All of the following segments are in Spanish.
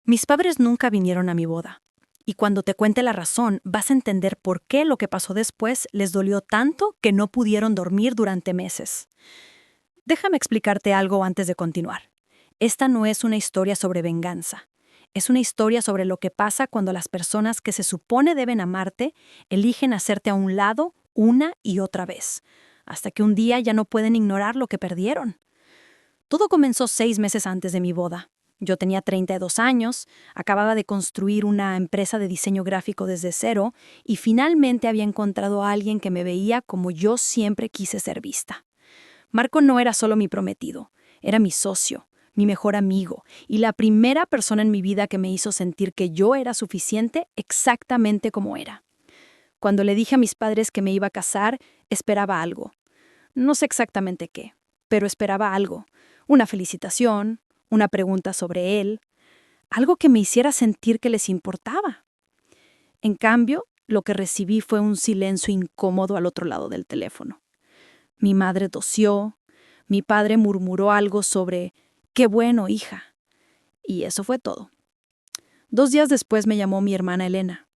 Mis padres nunca vinieron a mi boda. Y cuando te cuente la razón, vas a entender por qué lo que pasó después les dolió tanto que no pudieron dormir durante meses. Déjame explicarte algo antes de continuar. Esta no es una historia sobre venganza. Es una historia sobre lo que pasa cuando las personas que se supone deben amarte eligen hacerte a un lado una y otra vez, hasta que un día ya no pueden ignorar lo que perdieron. Todo comenzó 6 meses antes de mi boda. Yo tenía 32 años, acababa de construir una empresa de diseño gráfico desde cero y finalmente había encontrado a alguien que me veía como yo siempre quise ser vista. Marco no era solo mi prometido, era mi socio, mi mejor amigo y la primera persona en mi vida que me hizo sentir que yo era suficiente exactamente como era. Cuando le dije a mis padres que me iba a casar, esperaba algo. No sé exactamente qué, pero esperaba algo. Una felicitación, una pregunta sobre él, algo que me hiciera sentir que les importaba. En cambio, lo que recibí fue un silencio incómodo al otro lado del teléfono. Mi madre tosió, mi padre murmuró algo sobre «qué bueno, hija». Y eso fue todo. 2 días después me llamó mi hermana Elena.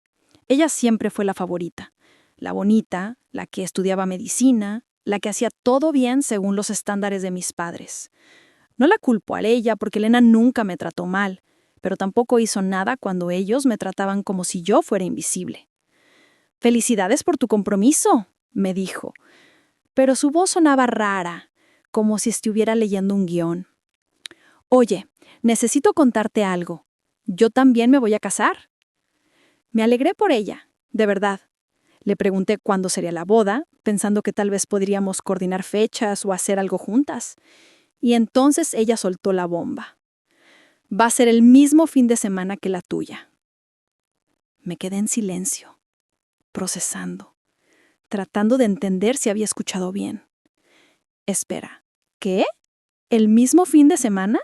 Ella siempre fue la favorita, la bonita, la que estudiaba medicina, la que hacía todo bien según los estándares de mis padres. No la culpo a ella porque Elena nunca me trató mal, pero tampoco hizo nada cuando ellos me trataban como si yo fuera invisible. «Felicidades por tu compromiso», me dijo, pero su voz sonaba rara, como si estuviera leyendo un guión. «Oye, necesito contarte algo. Yo también me voy a casar». Me alegré por ella, de verdad. Le pregunté cuándo sería la boda, pensando que tal vez podríamos coordinar fechas o hacer algo juntas. Y entonces ella soltó la bomba. «Va a ser el mismo fin de semana que la tuya». Me quedé en silencio, procesando, tratando de entender si había escuchado bien. Espera, ¿qué? ¿El mismo fin de semana?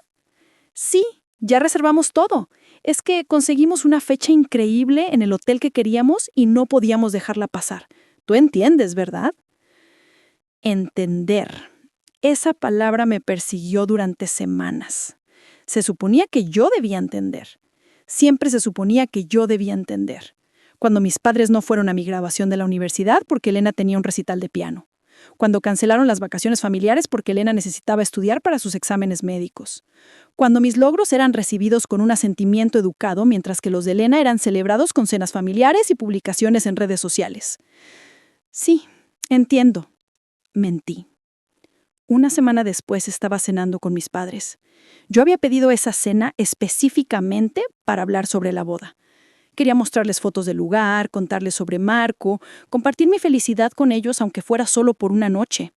Sí, ya reservamos todo. Es que conseguimos una fecha increíble en el hotel que queríamos y no podíamos dejarla pasar. Tú entiendes, ¿verdad? Entender. Esa palabra me persiguió durante semanas. Se suponía que yo debía entender. Siempre se suponía que yo debía entender. Cuando mis padres no fueron a mi graduación de la universidad porque Elena tenía un recital de piano. Cuando cancelaron las vacaciones familiares porque Elena necesitaba estudiar para sus exámenes médicos. Cuando mis logros eran recibidos con un asentimiento educado mientras que los de Elena eran celebrados con cenas familiares y publicaciones en redes sociales. Sí, entiendo. Mentí. Una semana después estaba cenando con mis padres. Yo había pedido esa cena específicamente para hablar sobre la boda. Quería mostrarles fotos del lugar, contarles sobre Marco, compartir mi felicidad con ellos aunque fuera solo por una noche.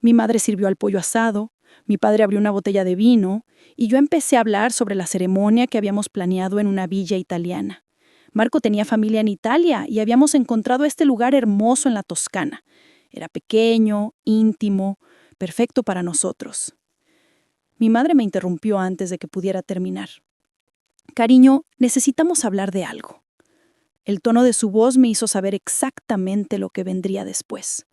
Mi madre sirvió al pollo asado, mi padre abrió una botella de vino y yo empecé a hablar sobre la ceremonia que habíamos planeado en una villa italiana. Marco tenía familia en Italia y habíamos encontrado este lugar hermoso en la Toscana. Era pequeño, íntimo, perfecto para nosotros. Mi madre me interrumpió antes de que pudiera terminar. «Cariño, necesitamos hablar de algo». El tono de su voz me hizo saber exactamente lo que vendría después.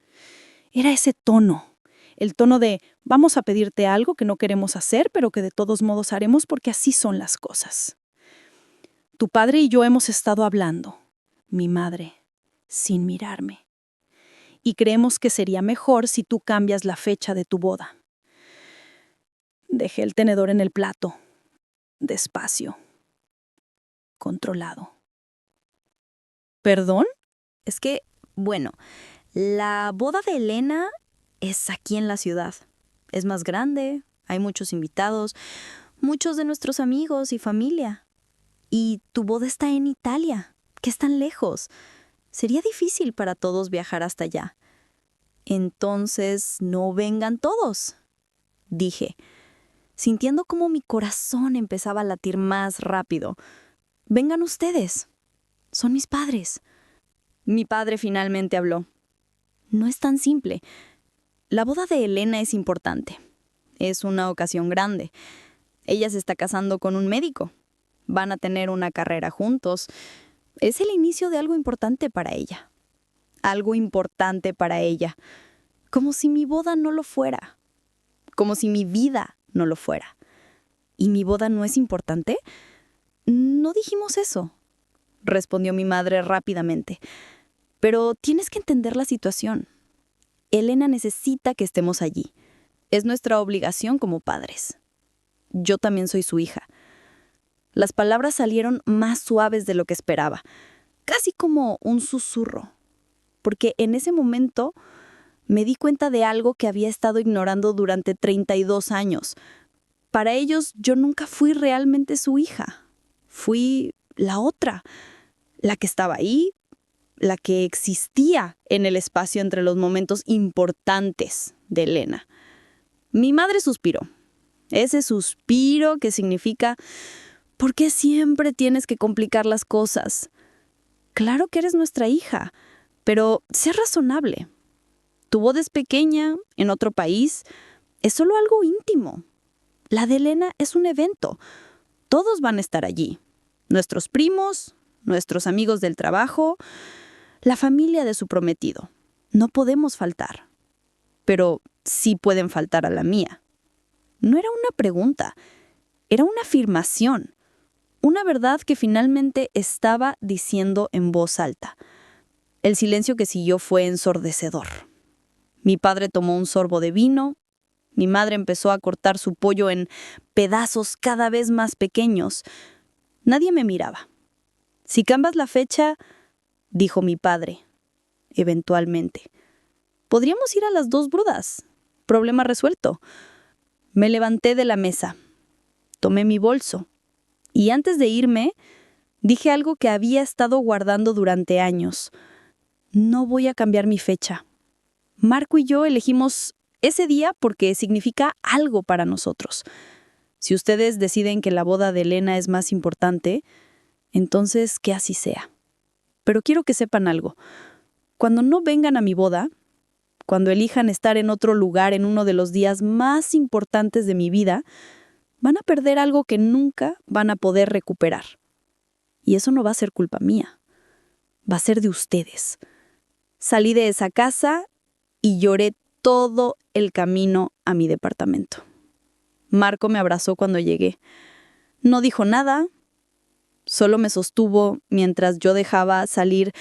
Era ese tono, el tono de «vamos a pedirte algo que no queremos hacer, pero que de todos modos haremos porque así son las cosas». Tu padre y yo hemos estado hablando, mi madre, sin mirarme. Y creemos que sería mejor si tú cambias la fecha de tu boda. Dejé el tenedor en el plato, despacio, controlado. ¿Perdón? Es que, bueno, la boda de Elena es aquí en la ciudad. Es más grande, hay muchos invitados, muchos de nuestros amigos y familia. Y tu boda está en Italia, que es tan lejos. Sería difícil para todos viajar hasta allá. Entonces, no vengan todos, dije, sintiendo como mi corazón empezaba a latir más rápido. Vengan ustedes. Son mis padres. Mi padre finalmente habló. No es tan simple. La boda de Elena es importante. Es una ocasión grande. Ella se está casando con un médico. Van a tener una carrera juntos. Es el inicio de algo importante para ella. Algo importante para ella. Como si mi boda no lo fuera. Como si mi vida no lo fuera. ¿Y mi boda no es importante? No dijimos eso, respondió mi madre rápidamente. Pero tienes que entender la situación. Elena necesita que estemos allí. Es nuestra obligación como padres. Yo también soy su hija. Las palabras salieron más suaves de lo que esperaba, casi como un susurro, porque en ese momento me di cuenta de algo que había estado ignorando durante 32 años. Para ellos, yo nunca fui realmente su hija. Fui la otra, la que estaba ahí, la que existía en el espacio entre los momentos importantes de Elena. Mi madre suspiró. Ese suspiro que significa, ¿por qué siempre tienes que complicar las cosas? Claro que eres nuestra hija, pero sé razonable. Tu boda es pequeña, en otro país, es solo algo íntimo. La de Elena es un evento. Todos van a estar allí. Nuestros primos, nuestros amigos del trabajo, la familia de su prometido. No podemos faltar. Pero sí pueden faltar a la mía. No era una pregunta, era una afirmación. Una verdad que finalmente estaba diciendo en voz alta. El silencio que siguió fue ensordecedor. Mi padre tomó un sorbo de vino. Mi madre empezó a cortar su pollo en pedazos cada vez más pequeños. Nadie me miraba. Si cambias la fecha, dijo mi padre, eventualmente, podríamos ir a las 2 bodas. Problema resuelto. Me levanté de la mesa. Tomé mi bolso. Y antes de irme, dije algo que había estado guardando durante años. No voy a cambiar mi fecha. Marco y yo elegimos ese día porque significa algo para nosotros. Si ustedes deciden que la boda de Elena es más importante, entonces que así sea. Pero quiero que sepan algo. Cuando no vengan a mi boda, cuando elijan estar en otro lugar en uno de los días más importantes de mi vida, van a perder algo que nunca van a poder recuperar. Y eso no va a ser culpa mía. Va a ser de ustedes. Salí de esa casa y lloré todo el camino a mi departamento. Marco me abrazó cuando llegué. No dijo nada, solo me sostuvo mientras yo dejaba salir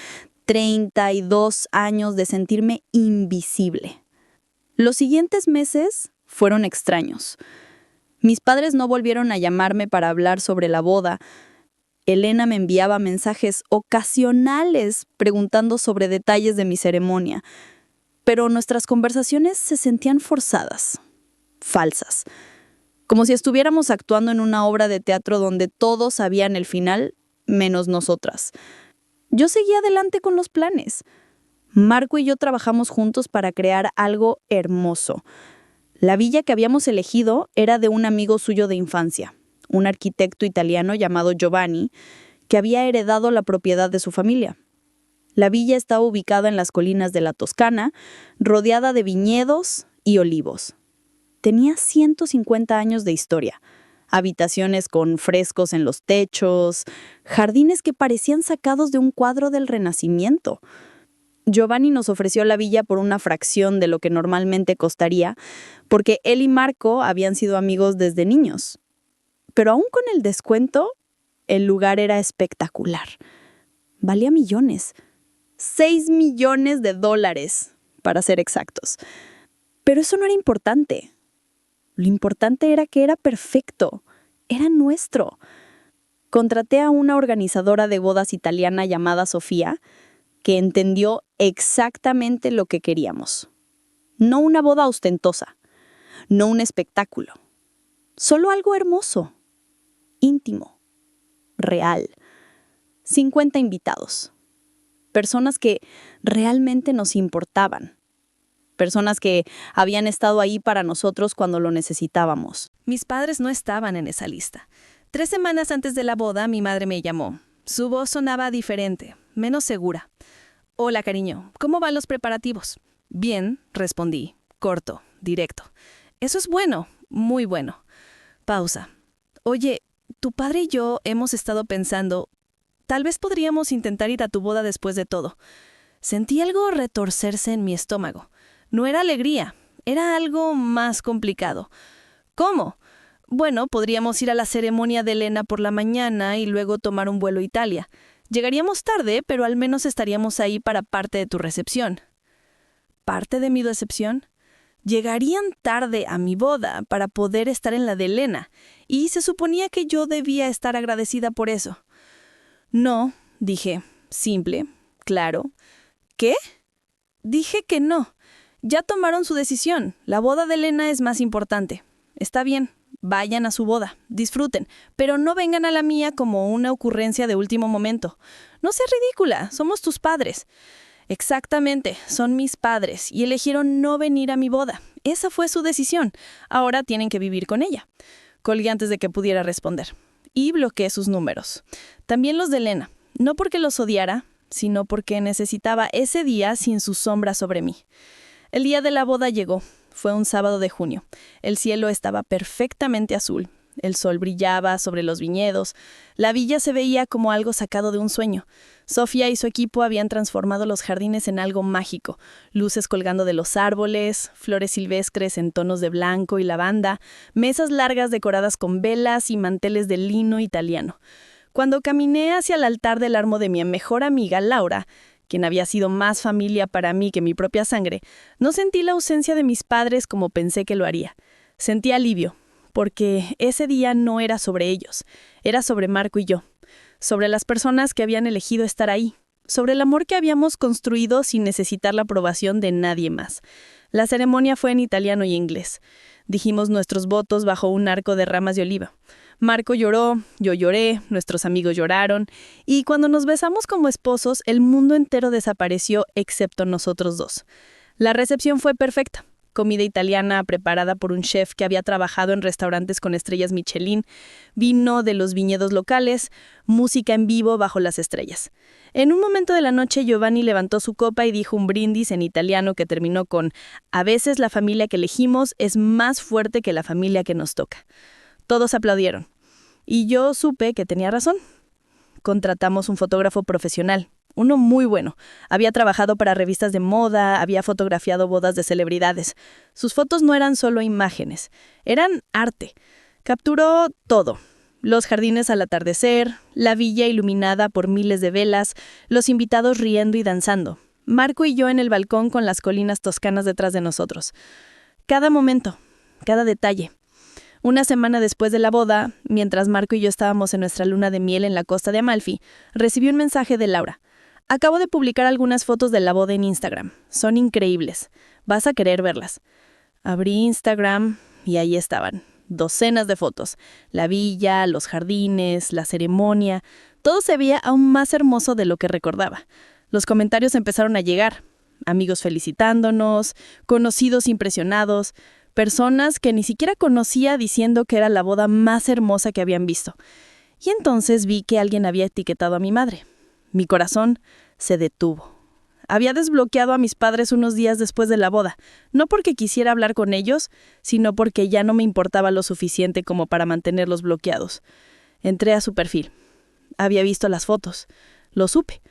32 años de sentirme invisible. Los siguientes meses fueron extraños. Mis padres no volvieron a llamarme para hablar sobre la boda. Elena me enviaba mensajes ocasionales preguntando sobre detalles de mi ceremonia, pero nuestras conversaciones se sentían forzadas, falsas, como si estuviéramos actuando en una obra de teatro donde todos sabían el final, menos nosotras. Yo seguía adelante con los planes. Marco y yo trabajamos juntos para crear algo hermoso. La villa que habíamos elegido era de un amigo suyo de infancia, un arquitecto italiano llamado Giovanni, que había heredado la propiedad de su familia. La villa estaba ubicada en las colinas de la Toscana, rodeada de viñedos y olivos. Tenía 150 años de historia. Habitaciones con frescos en los techos, jardines que parecían sacados de un cuadro del Renacimiento. Giovanni nos ofreció la villa por una fracción de lo que normalmente costaría, porque él y Marco habían sido amigos desde niños. Pero aún con el descuento, el lugar era espectacular. Valía millones. $6 millones, para ser exactos. Pero eso no era importante. Lo importante era que era perfecto. Era nuestro. Contraté a una organizadora de bodas italiana llamada Sofía, que entendió exactamente lo que queríamos. No una boda ostentosa, no un espectáculo. Solo algo hermoso, íntimo, real. 50 invitados. Personas que realmente nos importaban. Personas que habían estado ahí para nosotros cuando lo necesitábamos. Mis padres no estaban en esa lista. 3 semanas antes de la boda, mi madre me llamó. Su voz sonaba diferente, menos segura. Hola, cariño, ¿cómo van los preparativos? Bien, respondí, corto, directo. Eso es bueno, muy bueno. Pausa. Oye, tu padre y yo hemos estado pensando, tal vez podríamos intentar ir a tu boda después de todo. Sentí algo retorcerse en mi estómago. No era alegría, era algo más complicado. ¿Cómo? Bueno, podríamos ir a la ceremonia de Elena por la mañana y luego tomar un vuelo a Italia. Llegaríamos tarde, pero al menos estaríamos ahí para parte de tu recepción. ¿Parte de mi recepción? Llegarían tarde a mi boda para poder estar en la de Elena, y se suponía que yo debía estar agradecida por eso. No, dije, simple, claro. ¿Qué? Dije que no. Ya tomaron su decisión. La boda de Elena es más importante. Está bien, vayan a su boda, disfruten, pero no vengan a la mía como una ocurrencia de último momento. No seas ridícula, somos tus padres. Exactamente, son mis padres y eligieron no venir a mi boda. Esa fue su decisión. Ahora tienen que vivir con ella. Colgué antes de que pudiera responder. Y bloqueé sus números. También los de Elena. No porque los odiara, sino porque necesitaba ese día sin su sombra sobre mí. El día de la boda llegó. Fue un sábado de junio. El cielo estaba perfectamente azul. El sol brillaba sobre los viñedos. La villa se veía como algo sacado de un sueño. Sofía y su equipo habían transformado los jardines en algo mágico. Luces colgando de los árboles, flores silvestres en tonos de blanco y lavanda, mesas largas decoradas con velas y manteles de lino italiano. Cuando caminé hacia el altar del armo de mi mejor amiga, Laura, quien había sido más familia para mí que mi propia sangre, no sentí la ausencia de mis padres como pensé que lo haría. Sentí alivio, porque ese día no era sobre ellos, era sobre Marco y yo, sobre las personas que habían elegido estar ahí, sobre el amor que habíamos construido sin necesitar la aprobación de nadie más. La ceremonia fue en italiano y inglés. Dijimos nuestros votos bajo un arco de ramas de oliva. Marco lloró, yo lloré, nuestros amigos lloraron, y cuando nos besamos como esposos, el mundo entero desapareció excepto nosotros dos. La recepción fue perfecta. Comida italiana preparada por un chef que había trabajado en restaurantes con estrellas Michelin, vino de los viñedos locales, música en vivo bajo las estrellas. En un momento de la noche, Giovanni levantó su copa y dijo un brindis en italiano que terminó con: "A veces la familia que elegimos es más fuerte que la familia que nos toca". Todos aplaudieron. Y yo supe que tenía razón. Contratamos un fotógrafo profesional, uno muy bueno. Había trabajado para revistas de moda, había fotografiado bodas de celebridades. Sus fotos no eran solo imágenes, eran arte. Capturó todo. Los jardines al atardecer, la villa iluminada por miles de velas, los invitados riendo y danzando. Marco y yo en el balcón con las colinas toscanas detrás de nosotros. Cada momento, cada detalle. Una semana después de la boda, mientras Marco y yo estábamos en nuestra luna de miel en la costa de Amalfi, recibí un mensaje de Laura. Acabo de publicar algunas fotos de la boda en Instagram. Son increíbles. Vas a querer verlas. Abrí Instagram y ahí estaban. Docenas de fotos. La villa, los jardines, la ceremonia. Todo se veía aún más hermoso de lo que recordaba. Los comentarios empezaron a llegar. Amigos felicitándonos, conocidos impresionados, personas que ni siquiera conocía diciendo que era la boda más hermosa que habían visto. Y entonces vi que alguien había etiquetado a mi madre. Mi corazón se detuvo. Había desbloqueado a mis padres unos días después de la boda, no porque quisiera hablar con ellos, sino porque ya no me importaba lo suficiente como para mantenerlos bloqueados. Entré a su perfil. Había visto las fotos. Lo supe.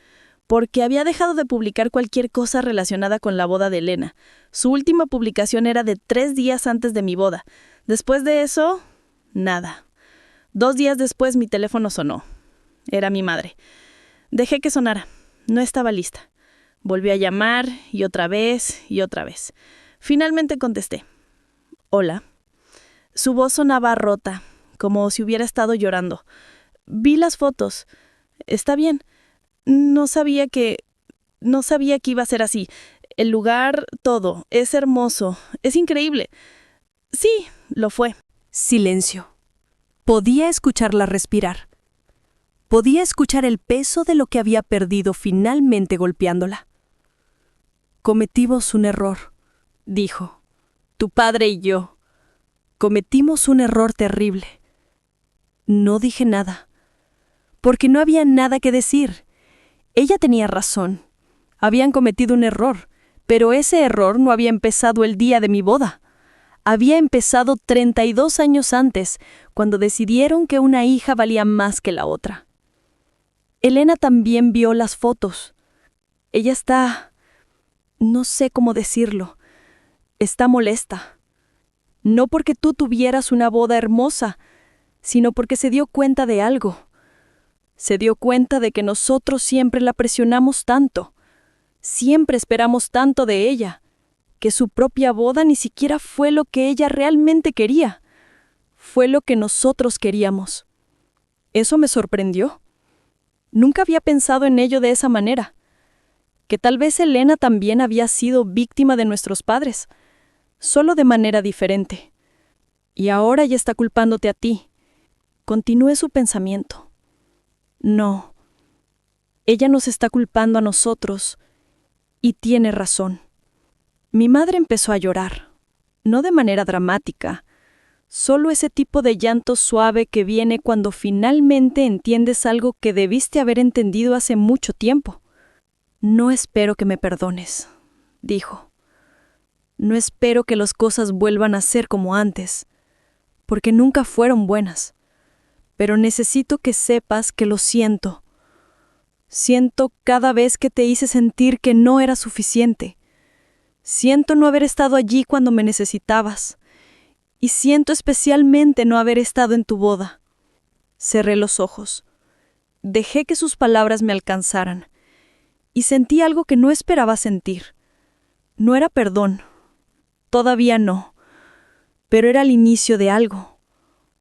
Porque había dejado de publicar cualquier cosa relacionada con la boda de Elena. Su última publicación era de 3 días antes de mi boda. Después de eso, nada. 2 días después mi teléfono sonó. Era mi madre. Dejé que sonara. No estaba lista. Volví a llamar y otra vez y otra vez. Finalmente contesté. Hola. Su voz sonaba rota, como si hubiera estado llorando. Vi las fotos. Está bien. No sabía que iba a ser así. El lugar, todo, es hermoso, es increíble. Sí, lo fue. Silencio. Podía escucharla respirar. Podía escuchar el peso de lo que había perdido finalmente golpeándola. Cometimos un error, dijo. Tu padre y yo. Cometimos un error terrible. No dije nada, porque no había nada que decir. Ella tenía razón. Habían cometido un error, pero ese error no había empezado el día de mi boda. Había empezado 32 años antes, cuando decidieron que una hija valía más que la otra. Elena también vio las fotos. Ella está... no sé cómo decirlo. Está molesta. No porque tú tuvieras una boda hermosa, sino porque se dio cuenta de algo. Se dio cuenta de que nosotros siempre la presionamos tanto, siempre esperamos tanto de ella, que su propia boda ni siquiera fue lo que ella realmente quería. Fue lo que nosotros queríamos. Eso me sorprendió. Nunca había pensado en ello de esa manera. Que tal vez Elena también había sido víctima de nuestros padres, solo de manera diferente. Y ahora ya está culpándote a ti. Continué su pensamiento. No, ella nos está culpando a nosotros, y tiene razón. Mi madre empezó a llorar, no de manera dramática, solo ese tipo de llanto suave que viene cuando finalmente entiendes algo que debiste haber entendido hace mucho tiempo. No espero que me perdones, dijo. No espero que las cosas vuelvan a ser como antes, porque nunca fueron buenas. Pero necesito que sepas que lo siento. Siento cada vez que te hice sentir que no era suficiente. Siento no haber estado allí cuando me necesitabas. Y siento especialmente no haber estado en tu boda. Cerré los ojos. Dejé que sus palabras me alcanzaran. Y sentí algo que no esperaba sentir. No era perdón. Todavía no. Pero era el inicio de algo.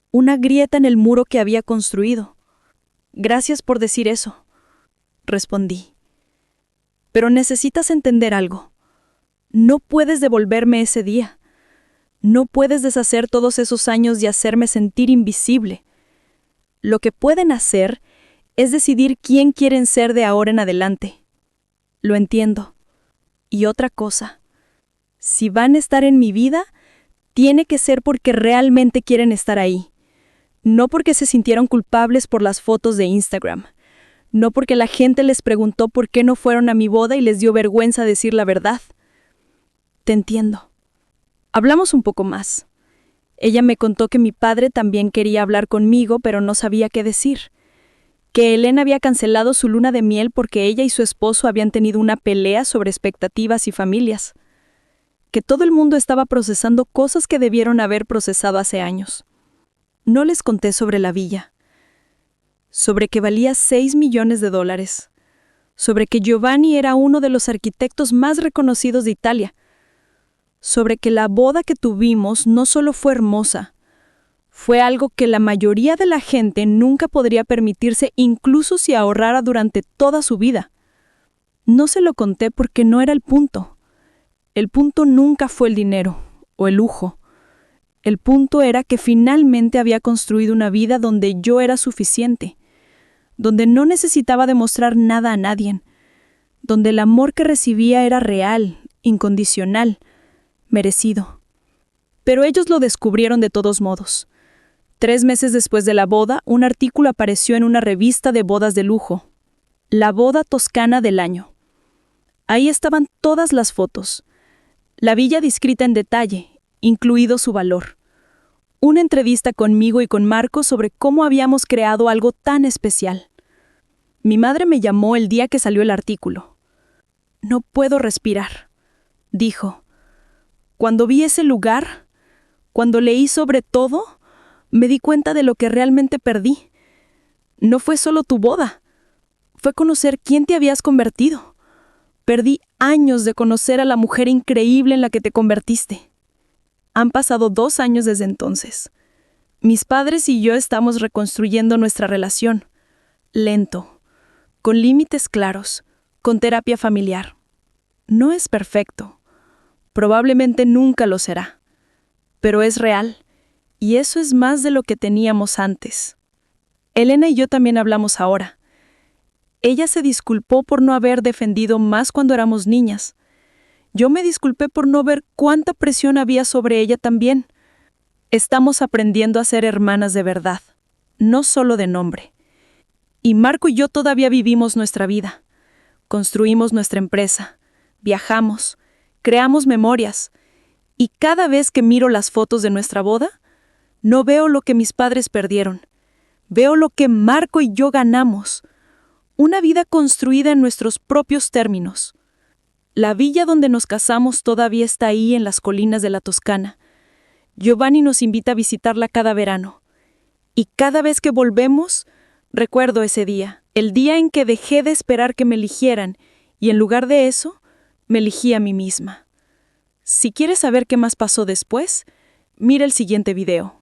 Una grieta en el muro que había construido. Gracias por decir eso, respondí. Pero necesitas entender algo. No puedes devolverme ese día. No puedes deshacer todos esos años y hacerme sentir invisible. Lo que pueden hacer es decidir quién quieren ser de ahora en adelante. Lo entiendo. Y otra cosa. Si van a estar en mi vida, tiene que ser porque realmente quieren estar ahí. No porque se sintieron culpables por las fotos de Instagram. No porque la gente les preguntó por qué no fueron a mi boda y les dio vergüenza decir la verdad. Te entiendo. Hablamos un poco más. Ella me contó que mi padre también quería hablar conmigo, pero no sabía qué decir. Que Elena había cancelado su luna de miel porque ella y su esposo habían tenido una pelea sobre expectativas y familias. Que todo el mundo estaba procesando cosas que debieron haber procesado hace años. No les conté sobre la villa, sobre que valía $6 millones, sobre que Giovanni era uno de los arquitectos más reconocidos de Italia, sobre que la boda que tuvimos no solo fue hermosa, fue algo que la mayoría de la gente nunca podría permitirse incluso si ahorrara durante toda su vida. No se lo conté porque no era el punto. El punto nunca fue el dinero o el lujo. El punto era que finalmente había construido una vida donde yo era suficiente, donde no necesitaba demostrar nada a nadie, donde el amor que recibía era real, incondicional, merecido. Pero ellos lo descubrieron de todos modos. 3 meses después de la boda, un artículo apareció en una revista de bodas de lujo. La boda toscana del año. Ahí estaban todas las fotos. La villa descrita en detalle, incluido su valor. Una entrevista conmigo y con Marco sobre cómo habíamos creado algo tan especial. Mi madre me llamó el día que salió el artículo. No puedo respirar, dijo. Cuando vi ese lugar, cuando leí sobre todo, me di cuenta de lo que realmente perdí. No fue solo tu boda, fue conocer quién te habías convertido. Perdí años de conocer a la mujer increíble en la que te convertiste. Han pasado 2 años desde entonces. Mis padres y yo estamos reconstruyendo nuestra relación. Lento, con límites claros, con terapia familiar. No es perfecto. Probablemente nunca lo será. Pero es real. Y eso es más de lo que teníamos antes. Elena y yo también hablamos ahora. Ella se disculpó por no haber defendido más cuando éramos niñas. Yo me disculpé por no ver cuánta presión había sobre ella también. Estamos aprendiendo a ser hermanas de verdad, no solo de nombre. Y Marco y yo todavía vivimos nuestra vida. Construimos nuestra empresa, viajamos, creamos memorias. Y cada vez que miro las fotos de nuestra boda, no veo lo que mis padres perdieron. Veo lo que Marco y yo ganamos. Una vida construida en nuestros propios términos. La villa donde nos casamos todavía está ahí en las colinas de la Toscana. Giovanni nos invita a visitarla cada verano. Y cada vez que volvemos, recuerdo ese día, el día en que dejé de esperar que me eligieran y en lugar de eso, me elegí a mí misma. Si quieres saber qué más pasó después, mira el siguiente video.